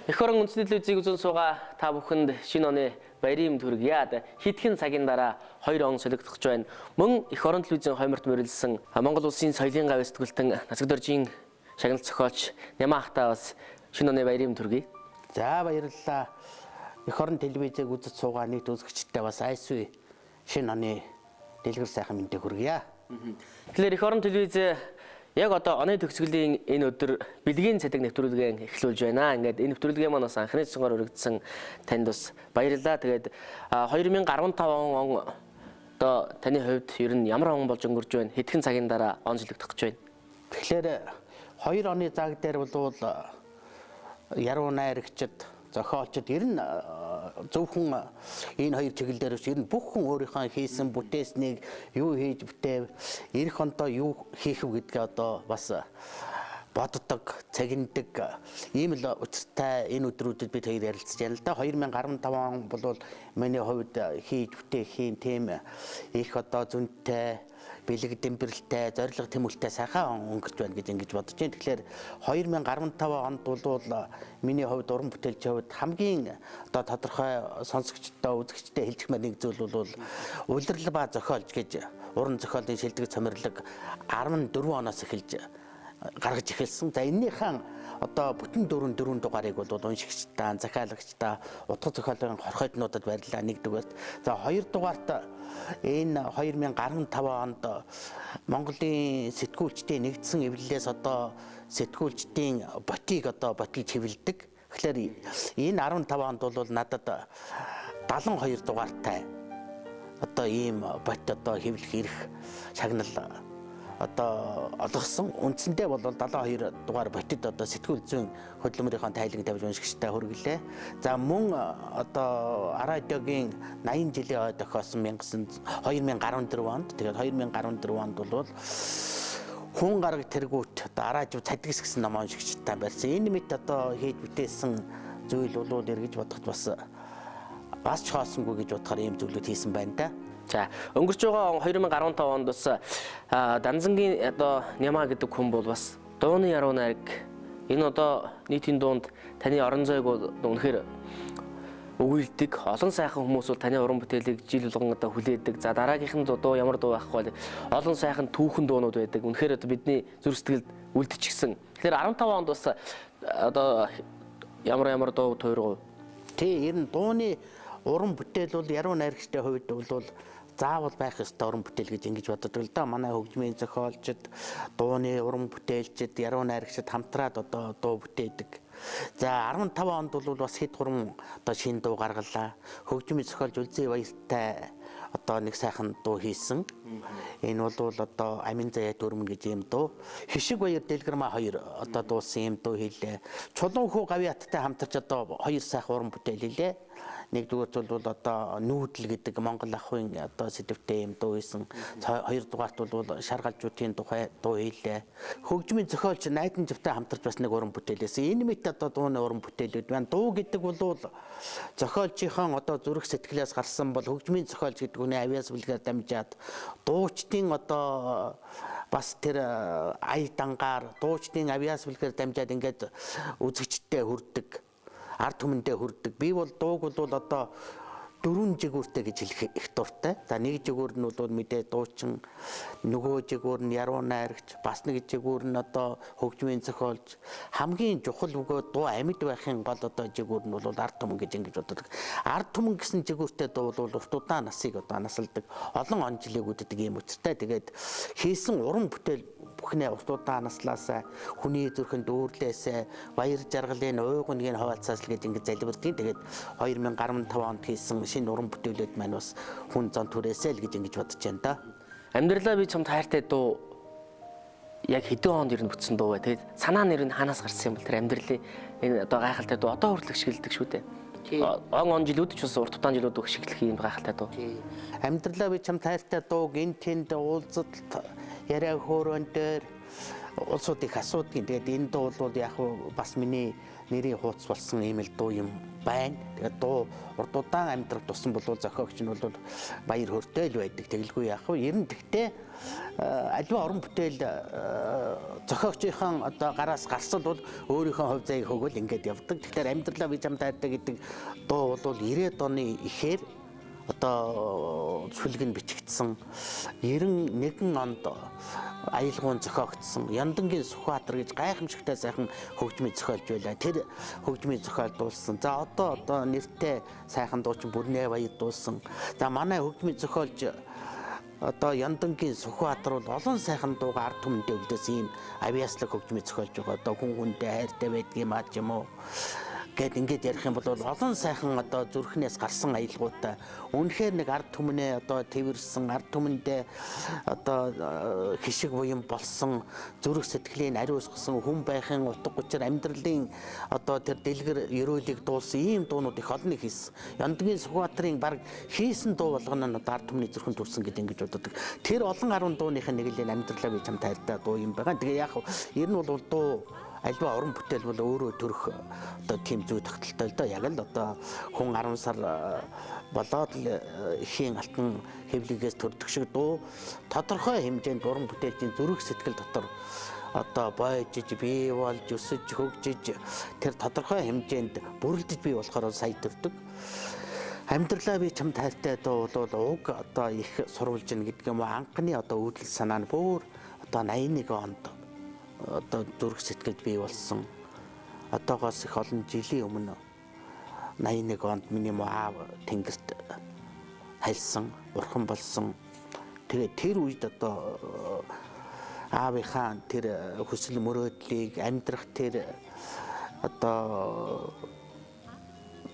Эх орон үндэсний телевизийг үзэн суугаа та бүхэнд шинэ оны баярын төргийа. Хитгэн цагийн дараа 2 он солигдох байна. Мөн эх орон телевизийн хойморт мөрөлдсөн Монгол улсын соёлын гавь сэтгүүлтэн Насаг доржийн шагналт зохиолч Няма ахтай бас шинэ оны баярын төргий. За баярлалаа. Эх орон телевизийг үзэж суугаа нийт үзэгчдээ бас айсгүй шинэ оны дэлгэр сайхан мэндийг хүргье. Тэгэхээр эх орон телевиз яг одоо оны төгсгөлийн энэ өдөр бэлгийн цэдэг нэвтрүүлгээ эхлүүлж байна. Ингээд энэ нэвтрүүлгээ маань бас анхны цэцгээр өргөдсөн танд бас баярлалаа. Тэгээд 2015 он одоо таны хувьд ер нь ямар он болж өнгөрч байна? Хэдхэн цагийн дараа он солигдох гэж байна? Тэгэхээр 2 оны цаг дээр бол яруу найрагчид, зохиолчид ер нь зөвхөн энэ хоёр чиглэлээр ер нь бүх хүн өөрийнхөө хийсэн бүтээснийг юу хийж бүтээв, эх онтоо юу хийх вэ гэдгээ одоо бас боддог, цагиндаг ийм л учиртай энэ өдрүүдэд бид хоёр ярилцж байна л да. 2015 он бол миний хувьд хийж бүтээх юм тийм их одоо зүнтэй, бэлэг дэмбэрэлтэй, зориг тэмүүлтэй сайхан өнгөрч байна гэж ингэж бодож байна. Тэгэхээр 2015 онд бол миний хувьд уран бүтээлчийн хувьд хамгийн одоо тодорхой сонсогчдоо, үзэгчдээ хэлчихмээр нэг зүйл бол улирал ба зохиолж гэж уран зохиолын шилдэг цомирлог 14 оноос эхэлж гаргаж эхэлсэн. За эннийхэн одоо бүтэн 4 дугаарыг бол уншигчдаа, захиалагчдаа, утга зохиолын хорхойтнуудад барилаа нэгдүгээрт. За хоёрдугаарт энэ 2015 онд Монголын сэтгүүлчдийн нэгдсэн эвлэлээс одоо сэтгүүлчдийн ботыг одоо ботыг хэвлэдэг. Тэгэхээр энэ 15 онд бол надад 72 дугаартай одоо ийм бот одоо хэвлэх эрх шагнал одоо олгосон. Үндсэндээ бол 72 дугаар ботид одоо сэтгүүл зүйн хөдөлмөрийн тайлаг тавьж уншигчтай хүргэлээ. За мөн одоо радиогийн 80 жилийн ой тохиосон 2014 онд. Тэгээд 2014 онд бол хүн гараг тэргүүт одоо радио цадгис гэсэн ном уншигчтай барьсан. Энэ мэт одоо хийж бүтээсэн зүйл бол эргэж бодоход бас ч хаосонгүй гэж бодохоор ийм зүйлүүд хийсэн байна да. За өнгөрч байгаа 2015 онд бас Данзангийн одоо Няма гэдэг хүн бол бас дууны яруу найраг энэ одоо нийтийн дуунд таны орон зайг бол үнэхээр өгүүлдэг. Олон сайхан хүмүүс бол таны уран бүтээлийг жил болгон одоо хүлээдэг. За дараагийнх нь дуу ямар дуу байхгүй бол олон сайхан түүхэн дуунууд байдаг. Үнэхээр одоо бидний зүрх сэтгэлд үлдчихсэн. Тэгэхээр 15 онд бас одоо ямар дуу туурав? Тий, ер нь дууны уран бүтээл бол яруу найрагчдын хувьд бол заавал байх ёстой уран бүтээл гэж ингэж боддог л да. Манай хөгжмийн зохиолчид, дууны уран бүтээлчид, яруу найрагчид хамтраад одоо дуу бүтээдэг. За 15 онд бол бас хэд гурван одоо шинэ дуу гаргалаа. Хөгжмийн зохиолч Үлзий Баяртай одоо нэг сайхан дуу хийсэн. Энэ бол одоо Амин заяа дүрмэн гэж юм дуу. Хишиг баяр дэлгэрмаа 2 одоо дуусан юм дуу хийлээ. Чулуун хүү гавьяаттай хамтарч одоо 2 сайхан уран бүтээл хийлээ. Нэгдүгээрт бол одоо нүүдэл гэдэг Монгол ахуйн одоо сэдвтэй юм дуу хийсэн. Хоёрдугаарт бол шаргалжуудын тухай дуу хийлээ. Хөгжмийн зохиолч Найдан Живтай хамтарч бас нэг уран бүтээлээсэн. Энэ мэт одоо дууны уран бүтээлүүд байна. Дуу гэдэг бол зохиолчийн одоо зүрх сэтгэлээс гарсан бол хөгжмийн зохиолч гэдэг үний авьяас бүлгээр дамжаад дуучдын одоо бас тэр ая дангаар дуучдын авьяас бүлгээр дамжаад ингээд үзэгчдээ хүрдэг. Ард түмэндээ хүрдэг. Би бол дууг бол одоо 4 жигүүртэй гэж хэлэх их дуртай. За нэг жигүүр нь бол мэдээ дуучин, нөгөө жигүүр нь яруу найрагч, бас нэг жигүүр нь одоо хөгжмийн зохиолч. Хамгийн чухал бөгөөд дуу амьд байхын гол одоо жигүүр нь бол ард түмэн гэж ингэж боддог. Ард түмэн гэсэн жигүүртэй дуу бол урт удаан насыг одоо насалдаг. Олон он жилиг үддэг юм учиртай. Тэгээд хийсэн уран бүтээл бүхнээ урт удаан наслаасаа хүний зүрхэнд дүүрлээсээ баяр жаргалын уйгунгийн хаваалцаас л гэж ингэж залбирдгийг. Тэгээд 2015 онд хийсэн шинэ уран бүтээлүүд маань бас хүн зан түрээсэй л гэж ингэж бодож байна да. Амьдралаа би чамд хайртай дуу яг хэдэн хонд ер нь бүтсэн дуу бай. Тэгээд санаа нэр нь хаанаас гарсан юм бол тэр амьдралын энэ одоо гайхалтай дуу одоо хүртэл ашигладаг шүү дээ. Он жилүүд ч бас урт удаан жилүүд ашиглах юм гайхалтай дуу. Амьдралаа би чамд хайртай дууг энэ тэнд уулзалт яриа хөөрөн дээр улсууд их асуудгийн. Тэгээд энэ дуу бол яг бас миний нэрийн хууц болсон ийм л дуу юм байна. Тэгээд дуу урд удаан амьдрах тусан бол зохиогч нь бол баяр хөөртэй л байдаг. Тэгэлгүй яг ер нь тэгтээ аливаа уран бүтээл зохиогчийн одоо гараас гарсал бол өөрийнхөө хувь заяаг хөгөөл ингээд явдаг. Тэгэхээр амьдралаа би чам таардаг гэдэг дуу бол 90-ад оны ихээр одоо сүлэг нь бичигдсэн 91 онд аялгуун зохиогдсон Яндангийн Сүхбаатар гэж гайхамшигтай сайхан хөгжмийг зохиолж байлаа. Тэр хөгжмийг зохиолдуулсан. За одоо нэртэй сайхан дуучин Бүрнээ баяр дуулсан. За манай хөгжмийг зохиолж одоо Яндангийн Сүхбаатар бол олон сайхан дууга ард түмэндээ үлдээс ийм авиаслаг хөгжмийг зохиолж байгаа. Одоо хүн хүндээ хайртай байдгийн маа ч юм уу гэд ингээд ярих юм бол олон сайхан одоо зүрхнээс гарсан аялгуутай үнэхээр нэг ард түмнээ одоо тэрвэрсэн ард түмэндээ одоо хишиг буян болсон зүрх сэтгэлийн ариусгасан хүн байхын утга учир амьдралын одоо тэр дэлгэр ерөөлийг дуулсан ийм дуунууд их олон хийсэн. Яндангийн Сүхбаатарын баг хийсэн дуу болгоно нь ард түмний зүрхэнд төрсэн гэдэг ингэж боддог. Тэр олон 10 дууныхын нэг л амьдралаа би чам таартай дуу юм байгаа. Тэгээ яг ер нь бол дуу альва уран бүтээл бол өөрөө төрөх одоо тийм зүй тогтолтой л доо. Яг л одоо хүн 10 сар болоод л ихийн алтан хэвлэгээс төрдөг шиг дуу тодорхой хэмжээнд уран бүтээлчийн зүрх сэтгэл дотор одоо бойжиж бий болж өсөж хөгжиж тэр тодорхой хэмжээнд бүрэлдэж бий болохоор сая төрдөг. Амьдралаа би чам таартай дуу бол уг одоо их сурвалж ин гэдэг юм анхны одоо үүдэл санаа нь бүр одоо 81 онд одоо зүрх сэтгэлд бий болсон. Одоогоос их олон жилийн өмнө 81 онд миний аав тэнгэрт хайлсан, бурхан болсон. Тэгээд тэр үед одоо аавынхаа тэр хүсэл мөрөөдлийг амьдрах тэр одоо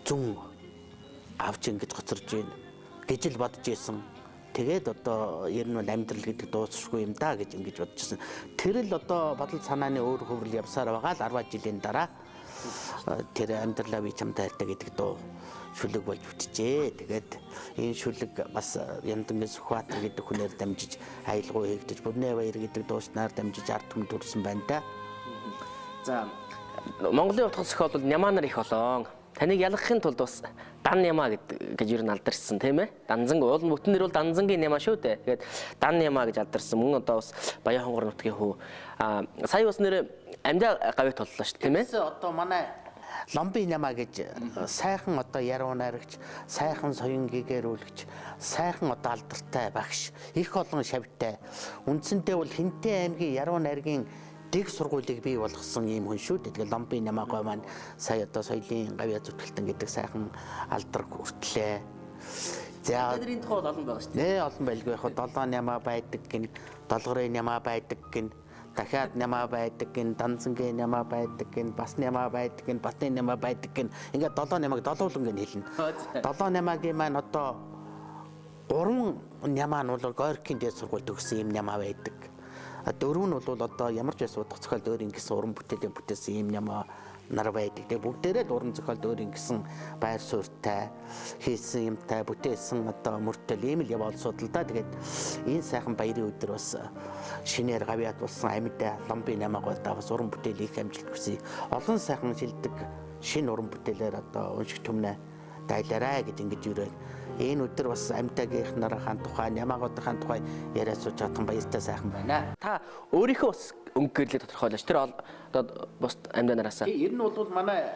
зүн авч ингэж гоцорж байна гэж л бодож исэн. Тэгээд одоо ер нь бол амьдрал гэдэг дуусахгүй юм да гэж ингэж бодчихсон. Тэр л одоо бодол санааны өөр хөврөл явсаар байгаа л 10 жилийн дараа тэр амьдралаа би чам таартай гэдэг дуу шүлэг болж үтжээ. Тэгээд энэ шүлэг бас Яндангийн Сүхбаатар гэдэг хүнээр дамжиж аялгуу хийгдэж Бүрнээ баяр гэдэг дууснаар дамжиж ард түмэнд төрсэн байна да. За Монголын утга зохиол бол нямаа нар их олон. Таныг ялгахын тулд бас дан нямаа гэж ер нь алдарсан тийм ээ. Данзан уул бүтэн нэр бол Данзангийн нямаа шүү дээ. Тэгээд дан нямаа гэж алдарсан. Мөн одоо бас Баян хонгор нутгийн хүү. Сая бас нэр амдаа гавь толлоо шүү тийм ээ. Одоо манай Ломби нямаа гэж сайхан одоо яруу найрагч, сайхан соён гэгэрүүлэгч, сайхан одоо алдартай багш, их олон шавьтай. Үндсэндээ бол Хинтээ аймгийн яруу найргийн дэг сургуулийг бий болгосон ийм хүн шүү дээ. Тэгээд Ломби нямаагаа маань сая одоо соёлын гавьяа зүтгэлтэн гэдэг сайхан алдар хүртлээ. За тэдний тухай олон байгаа шүү дээ. Нэ олон байлгүй яг долоон нямаа байдаг гин, долгорын нямаа байдаг гин, дахиад нямаа байдаг гин, Данзангийн нямаа байдаг гин, бас нямаа байдаг гин, батны нямаа байдаг гин. Ингээд долоон нямааг долуулан гин хэлнэ. Долоон нямаагийн маань одоо 3 нямаа нь бол Горькийн дээд сургуульд өгсөн ийм нямаа байдаг. Дөрөв нь бол одоо ямар ч байсан утга зохиолд өөр ингэсэн уран бүтээлийн бүтээсэн юм нямаа нар байдаг. Тэгээ бүгдээрээ л уран зохиолд өөр ингэсэн байр суурьтай хийсэн юмтай бүтээсэн одоо мөртөл ийм л яваал судал да. Тэгээд энэ сайхан баярын өдөр бас шинээр гавьяат болсон амьдаа Ломби нямаагаа бас уран бүтээл их амжилт хүсье. Олон сайхан шилдэг шинэ уран бүтээлээр одоо унших түмнэ дайлаарай гэж ингэж юрээ. Энэ өдөр бас амьтаагийнхнараа тухай, нямаагуудын тухай яриад сууж чадсан баяртай сайхан байна. Та өөрийнхөө бас өнгө гэрлийг тодорхойлооч. Тэр одоо бус амьданараас. Ер нь бол манай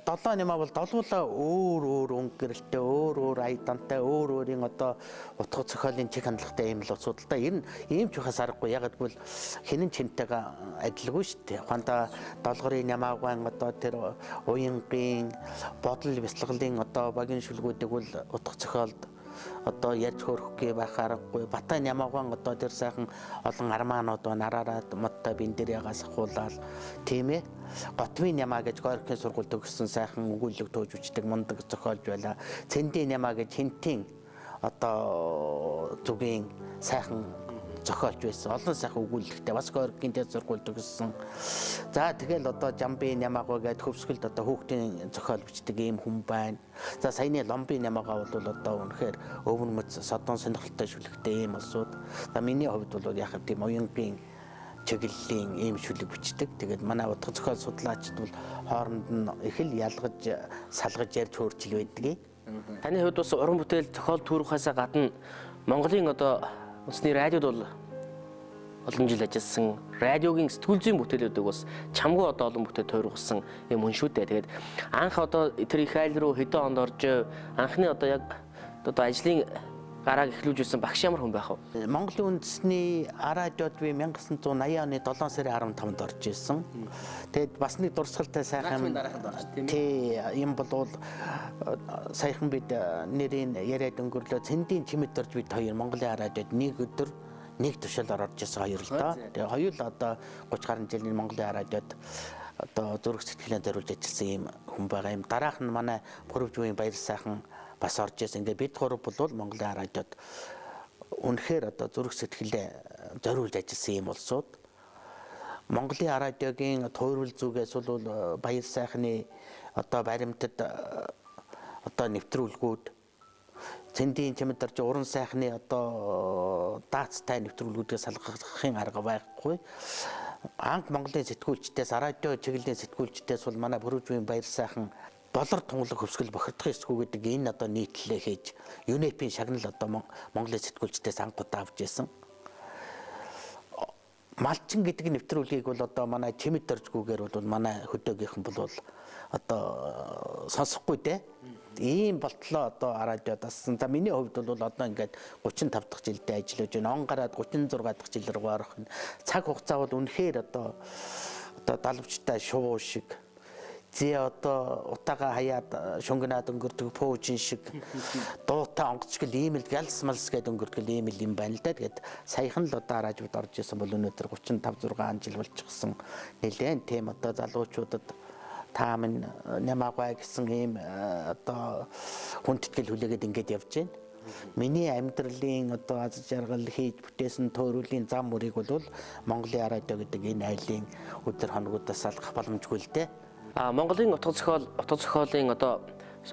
7 нямаа бол долуулаа өөр өнгө гэрэлтэй, өөр айдантай, өөрийн одоо утга зохиолын чиг хандлагатай юм л асуудалтай. Ер нь ийм ч ухаас аргагүй. Яг гэвэл хинэн чинтэйгээ адилгүй шүү дээ. Ухаандаа долгорын нямаагаан одоо тэр уянгийн бодол бяцлаглалын одоо багийн шүлгүүдийг бол утга зохиолд одоо ярьж хөрөхгүй байх аргагүй. Батай нямаагаан одоо тэр сайхан олон армаанууд нараараа модтой бин дээр ягаас ахуулаад тийм ээ. Готвын нямаа гэж Горькийн сургуульд өгсөн сайхан өгүүлэг төөж үчдэг мундаг зохиолж байла. Цэндийн нямаа гэж Хинтийн одоо зүгийн сайхан зохиолж байсан. Олон сайхан өгүүлэгтэй бас Горькийн дээд сургуульд өгсөн. За тэгэл одоо Жамби нямаагаа гээд хөвсгөлд одоо хүүхдийн зохиол бичдэг ийм хүн байна. За саяны Ломби нямаагаа бол одоо үнэхээр өвөрмөц содон сонирхолтой шүлэгтэй ийм улсууд. За миний хувьд бол яг тийм уянгийн чиглэлийн ийм шүлэг бичдэг. Тэгээд манай утга зохиол судлаачид бол хооронд нь их л ялгаж салгаж ярьж хөөрчл байдгийг. Таны хувьд бас уран бүтээл зохиол түүрхээс гадна Монголын одоо үндэсний радиод бол олон жил ажилласан. Радиогийн сэтгүүл зүйн бүтээлүүдийг бас чамгүй одоо олон бүтээл тойргосон юм хүн шүү дээ. Тэгээд анх одоо тэр их айл руу хэдэн онд орж анхны одоо яг одоо ажлын гарааг эхлүүлж ирсэн багш ямар хүн байх вэ? Монголын үндэсний радиод би 1980 оны 7 сарын 15-нд орж ирсэн. Тэгээд бас нэг дурсгалтай сайхан тий юм болвол саяхан бид нэрийн яриад өнгөрлөө цэндийн чимэд орж бид хоёр Монголын радиод нэг өдөр нэг тушаалаар орж ирсэн хоёр л доо. Тэгээ хоёр л одоо 30 гаруй жилийн Монголын радиод одоо зураг сэтгэлээр зориулж ажилласан юм хүн байгаа юм. Дараах нь манай Бүрөвжүүгийн баяр сайхан бас орж ирсэн. Ингээ бид гурав бол Монголын радиод үнэхээр одоо зураг сэтгэлээ зориулж ажилласан юм улсууд. Монголын радиогийн туйрвал зүгээс бол баяр сайхны одоо баримтад одоо нэвтрүүлгүүд цэндийн чимэд орж уран сайхны одоо даацтай нэвтрүүлгүүдээс салгахын арга байхгүй. Анх Монголын сэтгүүлчдээс радио чиглэлийн сэтгүүлчдээс бол манай Бүрөвжүүгийн баяр сайхан доллар тунгалаг хөвсгөл бохирдох эсгүй гэдэг энэ одоо нийтлэлээ хийж ЮНЕП-ийн шагнал одоо Монголын сэтгүүлчдээс анх удаа авч ирсэн. Малчин гэдэг нэвтрүүлгийг бол одоо манай чимэд оржгүйгээр бол манай хөдөөгийнхэн бол одоо сонсохгүй дээ. Ийм болтлоо одоо радиод ассан. За миний хувьд бол одоо ингээд 35 дахь жилдээ ажиллаж байна. Он гараад 36 дахь жил рүү орох нь цаг хугацаа бол үнэхээр одоо далавчтай шувуу шиг зээ одоо утаага хаяад шунгнаад өнгөрдөг пуужин шиг дуутай онгоцгөл ийм л галс малс гэдэг өнгөрдөг ийм л юм байна л да. Тэгээд саяхан л одоо радиод орж исэн бол өнөөдөр 35 6 жил болчихсон. Нэлээд тийм одоо залуучуудад таамын нямаагаа гэсэн ийм одоо хүндэтгэл хүлээгээд ингээд явж байна. Миний амьдралын одоо аз жаргал хийж бүтээсэн туйруулын зам мөрийг бол Монголын радио гэдэг энэ айлын өдөр хоногудаас алгах боломжгүй л дээ. Монголын утга зохиолын одоо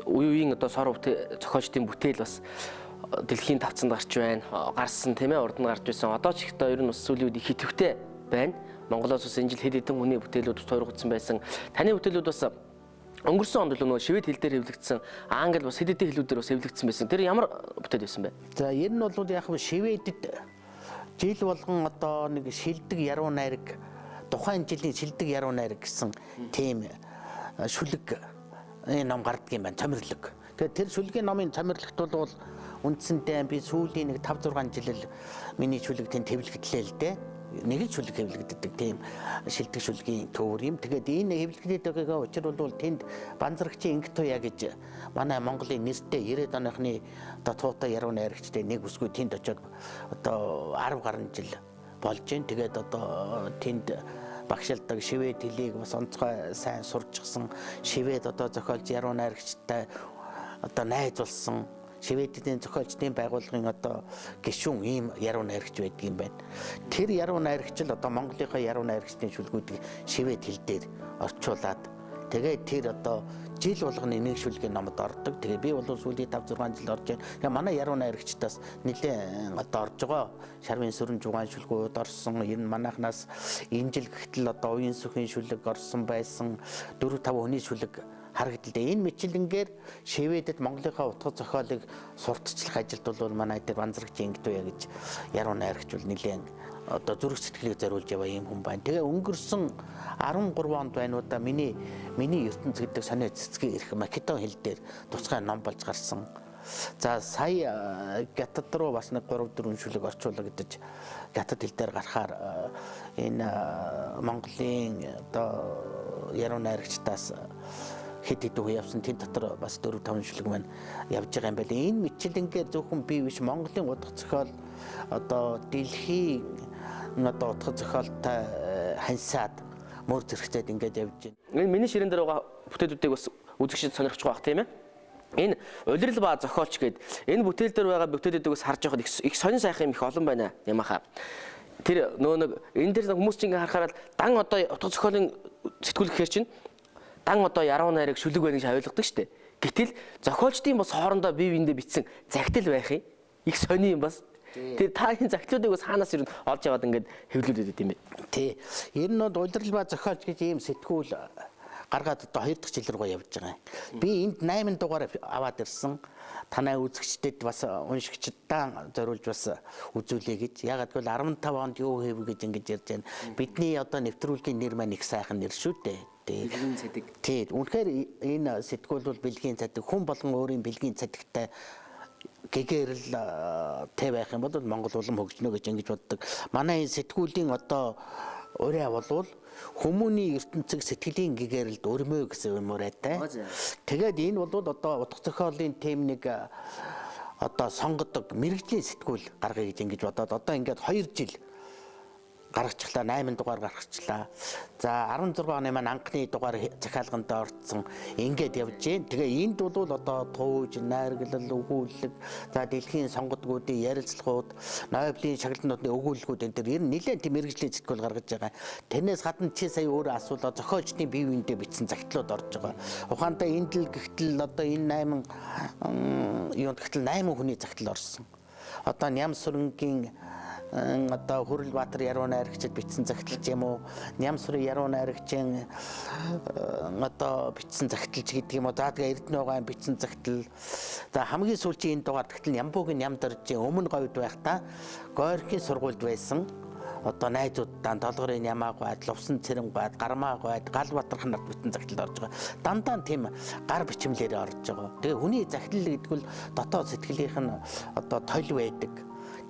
үеийн одоо сор зохиолчдын бүтээл бас дэлхийн тавцанд гарч байна. Гарсан тийм ээ, урд нь гарч байсан. Одоо ч их одоо ер нь бас сүүлийн үед их идэвхтэй байна. Монголоос бас энэ жил хэд хэдэн хүний бүтээлүүд тойрогдсон байсан. Таны бүтээлүүд бас өнгөрсөн онд л нөгөө шивэд хэл дээр хэвлэгдсэн, англи бас хэд хэдэн хэлүүдээр бас хэвлэгдсэн байсан. Тэр ямар бүтээл байсан бэ? За ер нь бол яг шивэдэд жил болгон одоо нэг шилдэг яруу найраг, тухайн жилийн шилдэг яруу найраг гэсэн тийм шүлэг ном гардаг юм байна, цомирлог. Тэгэхээр тэр шүлгийн номын цомирлагт бол үндсэндээ би сүүлийн нэг 5 6 жил миний шүлэг тэнд хэвлэгдлээ л дээ. Нэг л шүлэг хэвлэгддэг тийм шилдэг шүлгийн төвөр юм. Тэгээд энэ хэвлэгддэг байгаа учраас бол тэнд банзрагчийн инг туяа гэж манай Монголын нэртэй 90-ад оныхны одоо туутай яруу найрагчтай нэг үсгүй тэнд очиод одоо 10 гаруй жил болж байна. Тэгээд одоо тэнд багшилдаг шивэд хэлийг бас онцгой сайн сурчсан шивэд одоо зохиолч яруу найрагчтай одоо найз болсон шивэдийн зохиолчдын байгууллагын одоо гишүүн ийм яруу найрагч байдаг юм байна. Тэр яруу найрагч л одоо Монголынхаа яруу найрагчдын шүлгүүдийг шивэд хэл дээр орчуулад тэгээд тэр одоо жил болгоны нэг шүлгийн номод ордог. Тэгээ би бол сүүлийн 5 6 жил орж байна. Тэгээ манай яруу найрагчдаас нэлээд одоо орж байгаа. Шарвын сүрэн жугаан шүлгүүд орсон. Энэ манайхнаас энэ жил гэхтэл одоо уян сүхийн шүлэг орсон байсан. 4 5 хүний шүлэг харагдaltaй. Энэ мэтлэнгээр шивэдэд Монголынхаа утга зохиолыг сурталчлах ажилд бол манай дээр банзрагчийн инг туяа гэж яруу найрагч бол нэлээд одоо зүрх сэтгэлийг зориулж яваа юм хүн байна. Тэгээ өнгөрсөн 13 онд байна уу да миний ертөнц гэдэг сонио цэцгийн ирэх Македон хэл дээр тусгай ном болж гарсан. За сая Гятад руу бас нэг 3 4 шүлэг орчуулга гэж Гятад хэл дээр гарахаар энэ Монголын одоо яруу найрагчдаас хэд хэдэн үе явсан тэн дотор бас 4 5 шүлэг маань явж байгаа юм байна. Энэ мэтлэнгээр зөвхөн би биш Монголын утга зохиол одоо дэлхийн одоо утга зохиолтой хансаад мөр зэрэгцээд ингээд явж байна. Энэ миний ширээн дээр байгаа бүтээлүүдийг бас үзэгчид сонирхож байгаа тийм ээ. Энэ улирал ба зохиолч гээд энэ бүтээл дээр байгаа бүтээлүүдийг бас харж байхад их сонин сайхан юм их олон байна ямаха. Тэр нөө нэг энэ дээр хүмүүс чинь харахаар дан одоо утга зохиолын сэтгүүл гэхээр чинь дан одоо яруу найраг шүлэг байна гэж ойлгодог шүү дээ. Гэтэл зохиолчдын бас хоорондоо бие биендээ бичсэн загтал байх юм. Их сони юм бас. Тэр тагийн захидлуудыг цаанаас ирэн олж яваад ингээд хэвлүүлээд байт юм бэ. Тий. Ер нь бол удирдал ба зохиолч гэж ийм сэтгүүл гаргаад одоо 2 дахь жил рүү явж байгаа. Би энд 8 дугаар аваад ирсэн. Танай үзэгчдэд бас уншигчдаа зориулж бас үзүүлээ гэж. Ягаад гэвэл 15 онд юу хийв гэж ингэж ярьж байна. Бидний одоо нэвтрүүлгийн нэр маань их сайхан нэр шүү дээ. Бэлгийн цадиг. Тий. Үнэхээр энэ сэтгүүл бол бэлгийн цадиг. Хүн болгон өөрийн бэлгийн цадигтай гэгэрэл тэ байх юм бол Монгол улам хөгжнө гэж ингэж боддог. Манай энэ сэтгүүлийн одоо ураа болвол хүмүүний ертөнцөг сэтгэлийн гэгэрэлд өрмөө гэсэн юмраатай. Тэгээд энэ бол одоо утга зохиолын тем нэг одоо сонгодог мэрэгжлийн сэтгүүл гаргая гэж ингэж бодоод одоо ингээд 2 жил гаргачлаа, 8 дугаар гаргачлаа. За 16 оны маань анхны дугаар захиалганд орцсон ингээд явж гин. Тэгээ энд бол одоо тууж, найрглал, өгүүлэг, за дэлхийн сонгодгуудын ярилцлагууд, Нобелийн шагналуудын өгүүлэлгүүд энэ төр ер нь нэлээд тийм мэрэгжлийн сэтгүүл гаргаж байгаа. Тэрнээс гадна чи сая өөрөө асуулаа зохиолчдын бие биендээ бичсэн захидлууд орж байгаа. Ухаантай энд л гихтэл одоо энэ 8 юунд гихтэл 8 хүний захидал орсон. Одоо Нямсүрэнгийн одоо Хүрлбаатар яруу найрагчид бичсэн захидал ч юм уу, Нямсүрийн яруу найрагчийн одоо бичсэн захидалч гэдэг юм уу. За тэгээ Эрдэнэгийн бичсэн захидал. За хамгийн сүүлийн энэ дугаар захидал Ямбуугийн Нямдаржийн өмнө говьд байхдаа Горькийн сургуульд байсан. Одоо найзуудаа Долгорын Ямааг байд, Лувсан Цэрэн байд, Гармаа байд, Галбатар нарт бүтэн захидал орж байгаа. Дандаа тийм гар бичмлээр орж байгаа. Тэгээ хүний захидал гэдэг нь дотоод сэтгэлийнх нь одоо тойл байдаг.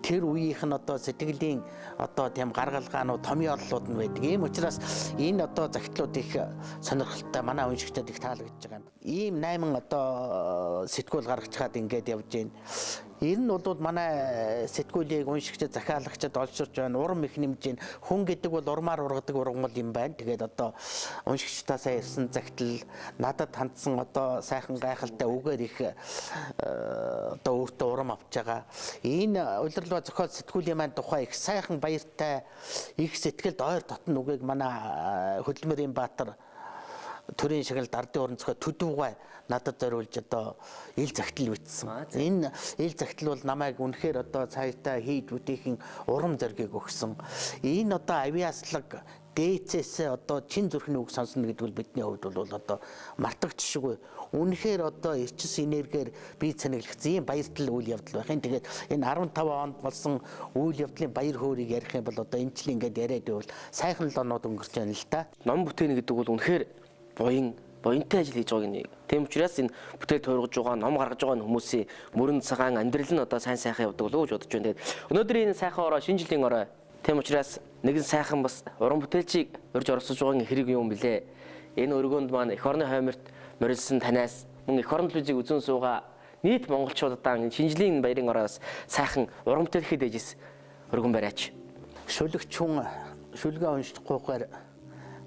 Тэр үеийнх нь одоо сэтгэлийн одоо тийм гаргалгаанууд, томьёо орлууд нь байдаг. Ийм учраас энэ одоо захидлууд их сонирхолтой манай уншигчдад их таалагдж байгаа юм. Ийм 8 одоо сэтгүүл гаргаж чад ингээд явж байна. Ер нь бол манай сэтгүүлийг уншигчдад захиалагчдад олширч байна. Урам их нэмж байна. Хүн гэдэг бол урмаар ургадаг ургамал юм байна. Тэгээд одоо уншигчдаасаа ирсэн захидал надад хандсан одоо сайхан гайхалтай үгээр их одоо өөртөө урам авч байгаа. Энэ удирдал ба зохиол сэтгүүлийн маань тухай их сайхан баяртай их сэтгэлд ойр дотн үгийг манай Хөдөлмөрийн Баатар төрийн шагналд ардын орон зохиол Төдөвгай надад зориулж одоо ил захидал бичсэн. Энэ ил захидал бол намайг үнэхээр одоо цаашдаа хийж бүтээхийн урам зориг өгсөн. Энэ одоо авиаслаг дээцээс одоо чин зүрхний үг сонсно гэдэг бол бидний хувьд бол одоо мартагдчихгүй. Үнэхээр одоо эрчис энергиэр бие цэнэглэгдсэн ийм баяртай үйл явдал байх юм. Тэгээд энэ 15 онд болсон үйл явдлын баяр хөөргийг ярих юм бол одоо эмчлийн ингээд яриад байвал сайхан л оноод өнгөрч байна л да. Ном бүтээнэ гэдэг бол үнэхээр буянтай ажил хийж байгааг нэг. Тийм учраас энэ бүтээл туургаж байгаа, ном гаргаж байгаа хүмүүсийн мөрөн цагаан амьдрал нь одоо сайн сайхан явдаг болов гэж бодож байна. Тэгээд өнөөдөр энэ сайхан орой, шинэ жилийн орой. Тийм учраас нэгэн сайхан бас уран бүтээлчийг урьж оролцож байгаа хэрэг юм билээ. Энэ өргөөнд маань эх орны хойморт морилсан танаас мөн эх орон телевизийг үзэн суугаа нийт монголчуудаа энэ шинэ жилийн баярын ороос сайхан уран бүтээлхэд дэжис өргөн бариач. Шүлэгч хүн шүлгээ уншихгүйгээр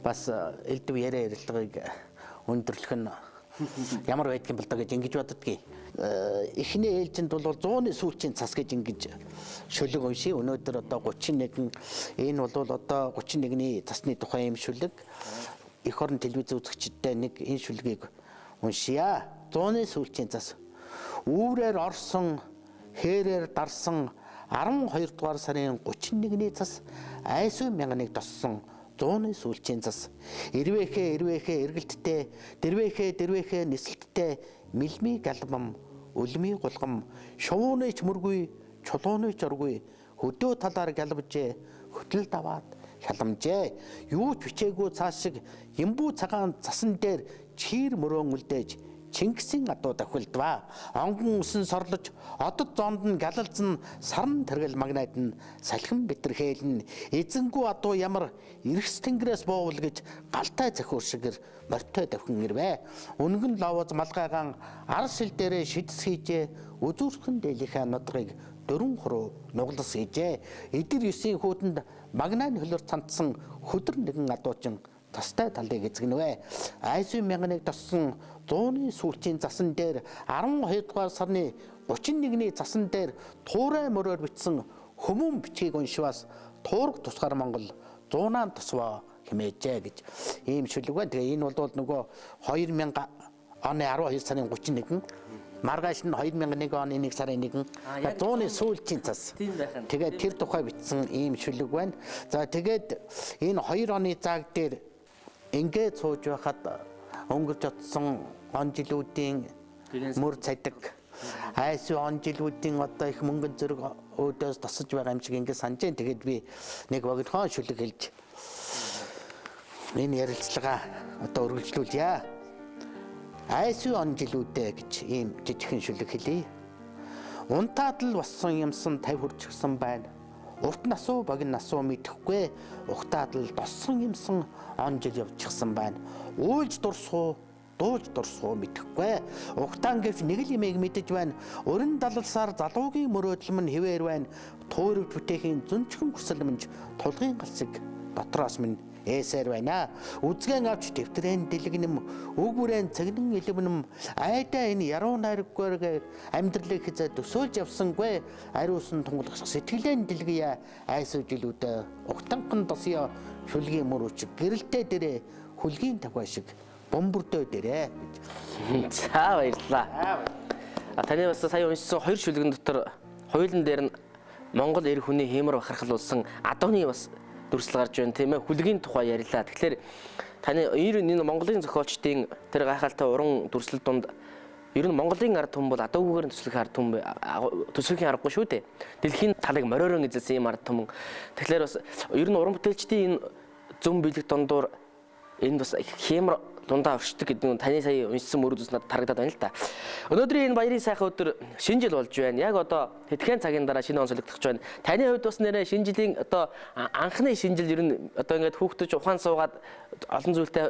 бас элдв яриа ярилцлагыг өндөрлөх нь ямар байдг юм бол та гэж ингэж боддгийг. Эхний ээлжинд бол 100-ны сүүлчийн цас гэж ингэж шүлэг уншия. Өнөөдөр одоо 31 энэ бол одоо 31-ний цасны тухай юм шүлэг. Эх орон телевиз үзэгчдээ нэг энэ шүлгийг уншия. 100-ны сүүлчийн цас. Үүрээр орсон, хээрээр дарсан 12 дугаар сарын 31-ний цас айсуу мянганыг тоссон 100-ны сүүлчийн цас. Ирвэхээ эргэлттэй, дэрвэхээ нисэлттэй мэлми галбам, өлми гулгам, шувууныч мөргүй, чулууныч оргүй, хөдөө талаар галбжээ, хөтөл даваад шаламжээ. Юу ч бичээгүй цааш шиг Ямбуу цагаан цасан дээр чир мөрөөн үлдээж Чингисийн адуу давхилдваа. Онгон өсөн сорлож, одод зоонд нь галалзан сарн тэргэл магнайд нь салхин битэрхээлн эзэнгүү адуу ямар эргэс тэнгэрээс боовол гэж галтай захиур шигэр морьтой давхин ирвэ. Өнгөн ловоз малгайгаан ар шил дээрээ шидс хийжээ. Үзүүрхэн дээлийнхаа нодгыг 4 хуруу нуглас хийжээ. Эдэр 9-ийн хүйтэнд магнайн хөлөр цантсан хөдөр нэгэн адуучин тастай талыг эзэгнэвэ. Айсуу мянганыг тоссон 100-ны сүүлчийн засан дээр 12 дугаар сарны 31-ний засан дээр туурай мөрөөр бичсэн хүмүүн бичгийг уншваас туурах тусгаар Монгол 100-аан тусваа хэмээжээ гэж ийм шүлэг байна. Тэгээ энэ бол нөгөө 2000 оны 12 сарын 31 Маргааш нь 2001 оны 1 сарын 1 100-ны сүүлчийн цас. Тэгээд тэр тухай бичсэн ийм шүлэг байна. За тэгээд энэ 2 оны зааг дээр ингээд сууж байхад өнгөрч одсон он жилүүдийн мөр цадаг айсуу он жилүүдийн одоо их мөнгөн зэрэг өөдөөс тосож байгаа юм шиг ингээд санаж байна. Тэгээд би нэг богинохон шүлэг хэлж энэ ярилцлага одоо үргэлжлүүлье. Айсуу он жилүүдээ гэж ийм жижигхэн шүлэг хэлье. Унтаад л болсон юмсан 50 хүрчихсэн байна. Урт насуу богино насуу мэдэхгүй ухтаад л доссон юмсан он жил явчихсан байна. Уйлж дурсуу дуулж дурсуу мэдэхгүй. Ухтаан гэвч нэг л юмыг мэдэж байна. Өрн далалсаар залуугийн мөрөөдөл минь хэвээр байна. Туурвч бүтээхийн зүнчгэн хүсэл минь тулгын галсыг дотроос минь эсэр байна. Үзгэн авч дэвтрэн дэлгэнэм үг бүрэн цагнан илвэнэм айдаа энэ яруу найраггүйгээр амьдралыг хязаа төсөөлж явсангүй ариусан тунгалах сэтгэлэн дэлгийа айсуу жилүүдэ угтанхан досё шүлгийн мөрөч гэрэлтэй дээрээ хүлгийн тавгай шиг бомбөрдөө дээрээ гэж. За баярлалаа. Таны бас сая уншсан 2 шүлгэн дотор хоёулын дээр нь Монгол эр хүний хиймэр бахархал болсон адууны бас дүрслэл гарч байна тийм ээ. Хүлгийн тухай ярьлаа. Тэгэхээр таны ер нь энэ Монголын зохиолчдын тэр гайхалтай уран дүрслэл донд ер нь Монголын ард түмэн бол адуугүйгээр төслөх ард түмэн төслөхийн аргагүй шүү дээ. Дэлхийн талыг мориорон эзэлсэн юм ард түмэн. Тэгэхээр бас ер нь уран бүтээлчдийн энэ зөв биелэх дондор энэ бас хиймэр дундаа оршдог гэдэг нь таны сая уншсан мөр үзс надад харагдаад байна л да. Өнөөдрийн энэ баярын сайхан өдөр шинэ жил болж байна. Яг одоо хэдхэн цагийн дараа шинэ он солигдох гэж байна. Таны хувьд бас нэрээ шинэ жилийн одоо анхны шинэ жил ер нь одоо ингээд хүүхдэж ухаан суугаад олон зүйлтэй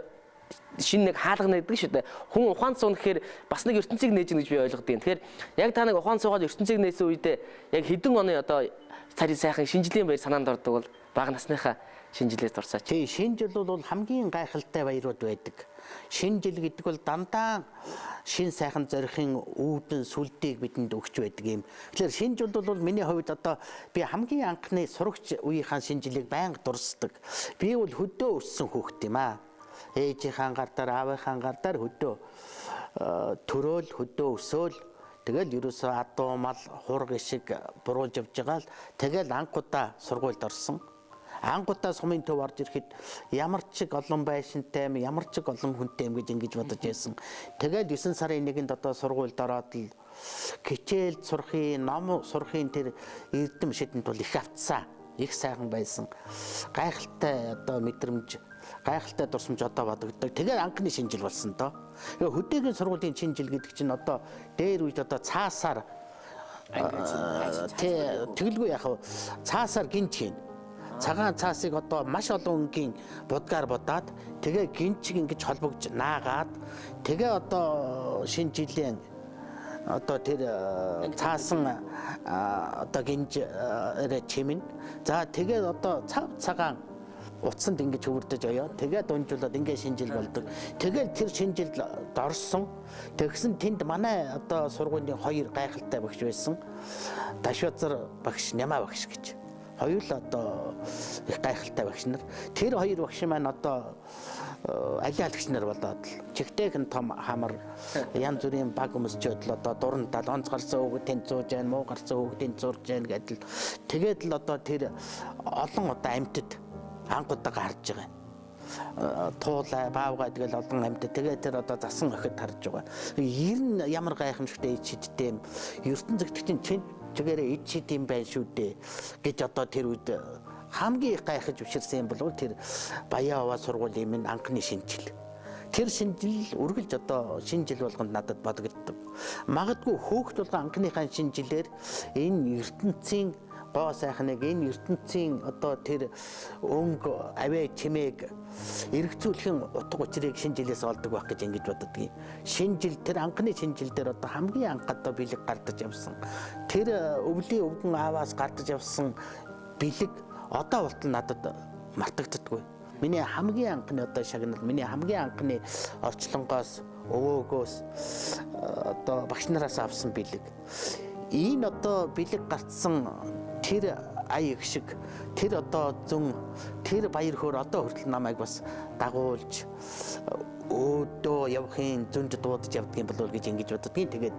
шинэ нэг хаалга нэгдэг шүү дээ. Хүн ухаан суун гэхээр бас нэг ертөнцийг нээж гэнэ гэж би ойлгодог юм. Тэгэхээр яг та нэг ухаан суугаад ертөнцийг нээсэн үедээ яг хэдэн оны одоо царийн сайхан шинэ жилийн баяр санаанд ордог бол бага насныхаа шинэ жилээс дурсаач. Тий, шинэ жил бол хамгийн гайхалтай баярууд байдаг. Шинэ жил гэдэг бол дандаа шинэ сайхан зорихын үүдэн сүлдийг бидэнд өгч байдаг юм. Тэгэхээр шинэ жил бол миний хувьд одоо би хамгийн анхны сурагч үеийнхаа шинэ жилийг байнга дурсдаг. Би бол хөдөө өссөн хүүхэд юм аа. Ээжийнхаа гар дээр, аавынхаа гар дээр хөдөө төрөөл, хөдөө өсөөл тэгэл ерөөсөө адуу мал хург ишиг буруулж явж байгаа л тэгэл анхудаа сургуульд орсон. Ангуудаа сумын төв орж ирэхэд ямар ч олон байшинтай юм, ямар ч олон хүнтэй юм гэж ингэж бодож байсан. Тэгээд 9 сарын 1-нд одоо сургуульд ороод л хичээл сурахын, ном сурахын тэр эрдэм шидэнд бол их автсан. Их сайхан байсан. Гайхалтай одоо мэдрэмж, гайхалтай дурсамж одоо бодогддог. Тэгээд анхны шинэ жил болсон доо. Хөдөөгийн сургуулийн шинэ жил гэдэг чинь одоо дээр үед одоо цаасаар тэгэлгүй яг цаасаар гинж хийн. Цагаан цаасыг одоо маш олон өнгийн будгаар бодаад тэгээ гинчиг ингэж холбогдож наагаад тэгээ одоо шинэ жилийн одоо тэр цаасан одоо гинж чимэн за тэгээ одоо цагаан утсанд ингэж хөвөрдөж оёо тэгээ дунжуулаад ингэ шинэ жил болдог. Тэгээд тэр шинэ жилд орсон. Тэгсэн тэнд манай одоо сургуулийн 2 гайхалтай багш байсан. Дашвазар багш, Няма багш гэж. Хоёул одоо их гайхалтай багш нар. Тэр 2 багш маань одоо алиалагч нар болоод чигтэйхэн том хамар янз бүрийн баг өмсчөөд л одоо дурандаа онц гарсан хүүхэд тэнцүүж байна, муу гарсан хүүхэд тэнцүүрж байна гэдэл тэгээд л одоо тэр олон одоо амьтад анхудаа гарч байгаа. Туулай, баавгай тэгэл олон амьтад тэгээд тэр одоо засан охид харж байгаа. Ер нь ямар гайхамшигтай ичидтэй юм. ертөнц зэгтгчийн чинь чигээрээ ичид юм байна шүү дээ гэж одоо тэр үед хамгийн их гайхаж өвширсэн юм бол тэр Баян аваа сургуулийн минь анхны шинэ жил. Тэр шинэ жил үргэлж одоо шинэ жил болгонд надад бодогддог. Магадгүй хөөхт болго анхныхаа шинэ жилээр энэ ертөнцийн гоо сайхныг энэ ертөнцийн одоо тэр өнгө авээ чимээг эргцүүлэхийн утга учирыг шинэ жилээс олдог байх гэж ингэж боддог юм. Шинэ жил тэр анхны шинэ жил дээр одоо хамгийн анх одоо бэлэг гардаж явсан. Тэр өвлийн өвгөн ааваас гардаж явсан бэлэг одоо болтол надад мартагддаггүй. Миний хамгийн анхны одоо шагнал, миний хамгийн анхны орчлонгоос, өвөөгөөс одоо багш нараас авсан бэлэг. Энэ одоо бэлэг гартсан тэр ая их шиг тэр одоо зүүн тэр баяр хөөр одоо хүртэл намайг бас дагуулж өөдөө явахын зүүнд дуудаж явдгийн болов гэж ингэж боддгийн. Тэгээд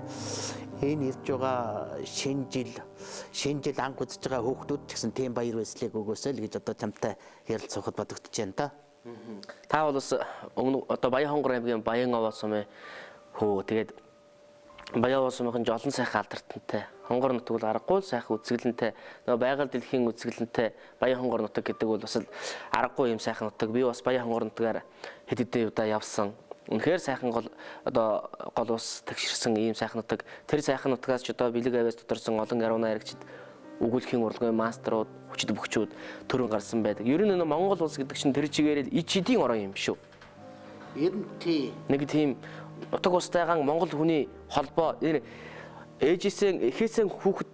энэ ирж байгаа шинэ жил анх үзэж байгаа хүүхдүүд ч гэсэн тийм баяр баясгалыг өгөөсэй л гэж одоо чамтай ярилцахад бодогдож байна да. Та бол бас одоо Баянхонгор аймгийн Баян-Овоо сумын хөө. Тэгээд Баян-Овоо сумын жолон сайхан алдартантай. Хонгор нутаг бол аргагүй сайхан үзэсгэлэнтэй. Нөгөө байгаль дэлхийн үзэсгэлэнтэй Баян-Хонгор нутаг гэдэг бол бас аргагүй юм сайхан нутаг. Би бас Баян-Хонгор нутгаар хэд хэдэн удаа явсан. Үнэхээр сайхан гол ус тэгшэрсэн ийм сайхан нутаг. Тэр сайхан нутгаас ч одоо бэлэг авиас доторсон олон яруу найрагчид өгүүлэхийн урлагийн мастерууд, хүчит бөхчүүд төрөн гарсан байдаг. Ер нь Монгол улс гэдэг чинь тэр чигээрээ ич эдийн орон юм шүү. Ер нь нэг тийм нутаг устайгаан Монгол хүний холбоо эхээсээ хүүхэд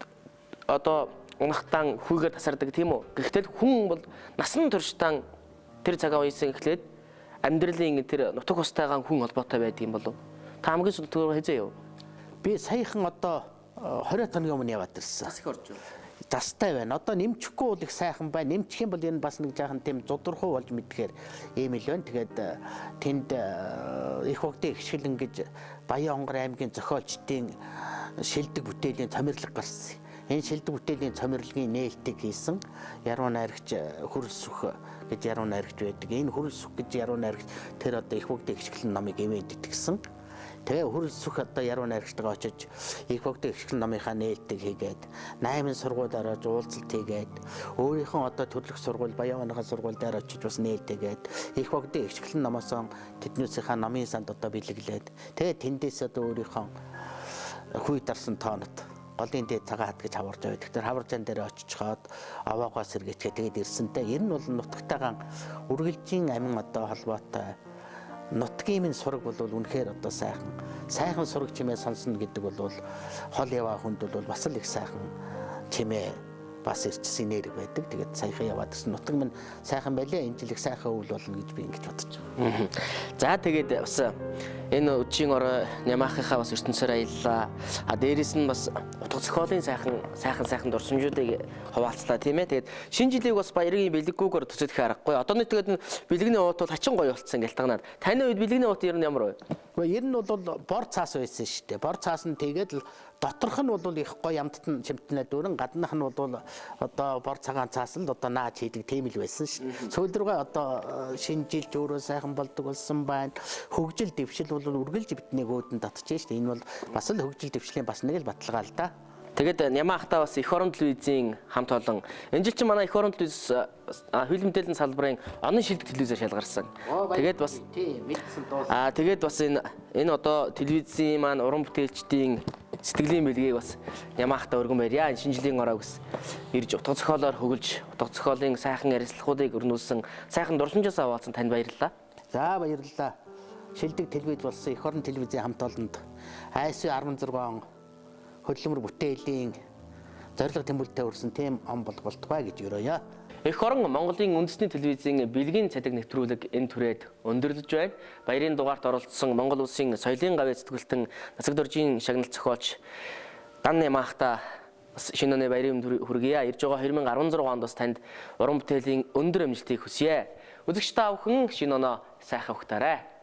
одоо унахтан хүүгээр тасардаг тийм үү. Гэхдээ хүн бол насан туршдаа тэр цагаан үеийн эхлээд амьдралын тэр нутаг устайгаан хүн холбоотой байдаг юм болов. Та хамгийн сүүлдээ хэзээ яв? Би саяхан одоо 20 хоногийн өмнө яваад ирсэн. Бас их орж байна. Застай байна. Одоо нэмчихгүй бол их сайхан байна. Нэмчих юм бол энэ бас нэг жаахан тийм зодорхуу болж мэдгээр ийм л байна. Тэгээд тэнд их хогдын ихшгэлэн гэж Баян-Хонгор аймгийн зохиолчдын шилдэг бүтээлийн цомирлог гарсан. Энэ шилдэг бүтээлийн цомирлогын нээлтийг хийсэн яруу найрагч Хөрөлсөх гэж яруу найрагч байдаг. Энэ Хөрөлсөх гэж яруу найрагч тэр одоо их хогдын ихшгэлэн номыг эмээд итгэсэн. Тэгээ Хөрөлсөх одоо яруу найрагчтайгаа очиж их хогдын ихшгэлэн номынхаа нээлтийг хийгээд 8 сургууль орож уулзалт хийгээд өөрийнхөө одоо төрлөх сургууль Баян-Хоногын сургууль дээр очиж бас нээлт хийгээд их хогдын ихшгэлэн номоос тэднийхээ номын санд одоо бэлэглээд тэгээ тэндээс одоо өөрийнхөө хүй дарсан тоонот голын дээд цагаан хат гэж хаварж байдаг. Тэр хаваржаан дээр очичоод овоогоос сэргээчгээ тэгээд ирсэнтэй. Энэ бол нутагтайгаан үргэлжийн амин одоо холбоотой нутгийн минь сураг бол үнэхээр одоо сайхан сураг чимээ сонсно гэдэг бол хол яваа хүнд бол бас л их сайхан чимээ бас ирчсэн нэрэг байдаг. Тэгээд саяхан яваад ирсэн нутаг минь сайхан байлаа. Энэ жил их сайхан үйл болно гэж би ингэж бодож байна. За тэгээд бас энэ үдшийн орой Нямаахынхаа бас ертөнцөөр аяллаа. Дээрээс нь бас утга зохиолын сайхан дурсамжуудыг хуваалцлаа тийм ээ. Тэгээд шинэ жилийг бас баярын бэлэггүйгээр төсөөлөх аргагүй. Одоо нэг тэгээд бэлэгний уут бол хачин гоё болцсон гэлтагнаад. Таны үед бэлэгний уут ер нь ямар вэ? Гэхдээ ер нь бол бор цаас байсан шүү дээ. Бор цаас нь тэгээд л доторх нь бол их гоё ямттан чимтнээ дүүрэн гаднах нь бол одоо бор цагаан цаас л одоо нааж хийдэг тийм л байсан шүү. Сүүл рүүгээ одоо шинэ жил өөрөө сайхан болдог болсон байна. Хөгжил дэвшил бол үргэлж бидний өөдөнд татчихжээ шүү дээ. Энэ бол бас л хөгжил дэвшлийн бас нэг л баталгаа л да. Тэгээд Нямаахтаа бас эх орон телевизийн хамт олон энэ жил чинь манай эх орон телевиз хөл мэдээллийн салбарын онон шилдэг телевизээр шалгарсан. Тэгээд бас тэгээд бас энэ одоо телевизийн маань уран бүтээлчдийн сэтгэлийн бэлгийг бас Нямаахтаа өргөн барья. Энэ шинэ жилийн оройг бас ирж утга зохиолоор хөгөлж утга зохиолын сайхан ярилцлагуудыг өрнүүлсэн сайхан дурсамжаас аваалсан танд баярлалаа. За баярлалаа. Шилдэг телевиз болсон эх орон телевизийн хамт олонд ISU 16 хөдөлмөр бүтээлийн зорилго тэмүүлэлтэд хүрсэн тийм он болтугай гэж өрөөё. Эх орон Монголын үндэсний телевизийн бэлгийн цадиг нэвтрүүлэг энэ түрээд өндөрлөж байна. Баярын дугаарт оролцсон Монгол улсын соёлын гавь зэтгүүлтэн Насаг доржийн шагналт зохиолч Дан Нямаахтаа бас шинэ оны баярын хүргэе. Ирж байгаа 2016 онд бас танд уран бүтээлийн өндөр амжилтыг хүсье. Үзэгч та бүхэн шинэ оноо сайхан ухтаарай.